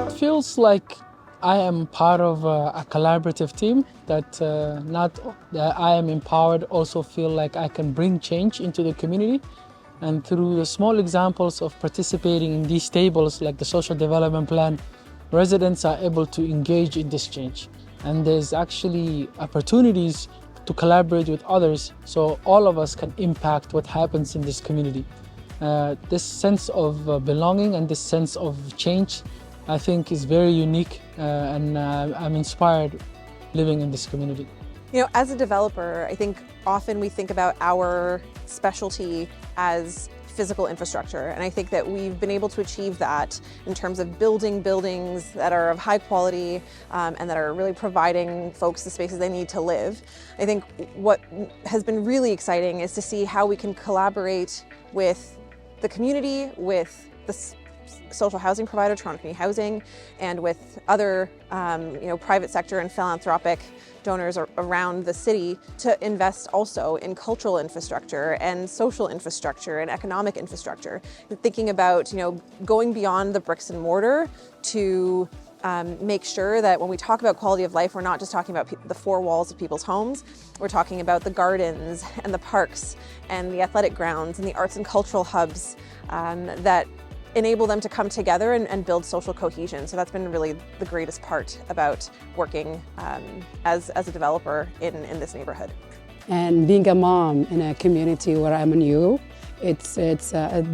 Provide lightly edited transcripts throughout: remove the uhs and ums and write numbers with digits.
It feels like I am part of a collaborative team that not that I am empowered, also feel like I can bring change into the community. And through the small examples of participating in these tables, like the social development plan, residents are able to engage in this change. And there's actually opportunities to collaborate with others, so all of us can impact what happens in this community. This sense of belonging and this sense of change, I think, is very unique, and I'm inspired living in this community. You know, as a developer, I think often we think about our specialty as physical infrastructure, and I think that we've been able to achieve that in terms of building buildings that are of high quality and that are really providing folks the spaces they need to live. I think what has been really exciting is to see how we can collaborate with the community, with the social housing provider, Toronto Community Housing, and with other private sector and philanthropic donors around the city to invest also in cultural infrastructure and social infrastructure and economic infrastructure. And thinking about going beyond the bricks and mortar to make sure that when we talk about quality of life, we're not just talking about the four walls of people's homes. We're talking about the gardens and the parks and the athletic grounds and the arts and cultural hubs that enable them to come together and build social cohesion. So that's been really the greatest part about working as a developer in this neighborhood. And being a mom in a community where I'm new, it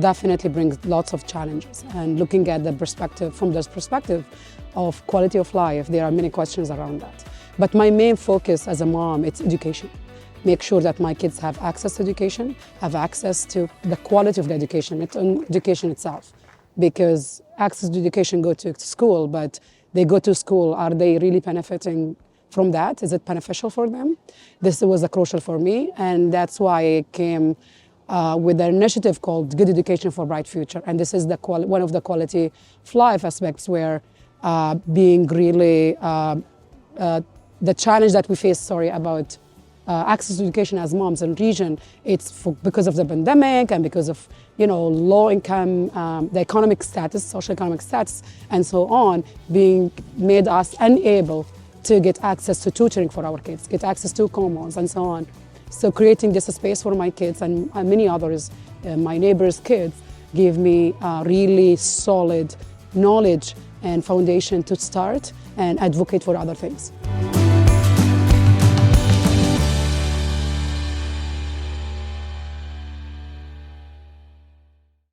definitely brings lots of challenges. And looking at the perspective, from this perspective of quality of life, there are many questions around that. But my main focus as a mom, it's education. Make sure that my kids have access to education, have access to the quality of the education, education itself. Because access to education go to school, but they go to school, are they really benefiting from that? Is it beneficial for them? This was crucial for me, and that's why I came with an initiative called Good Education for Bright Future. And this is one of the quality of life aspects where being really, the challenge that we face, about access to education as moms in Regent, it's because of the pandemic and because of low income, the economic status, social economic status, and so on, being made us unable to get access to tutoring for our kids, get access to commons, and so on. So creating this space for my kids and many others, my neighbors' kids, gave me really solid knowledge and foundation to start and advocate for other things.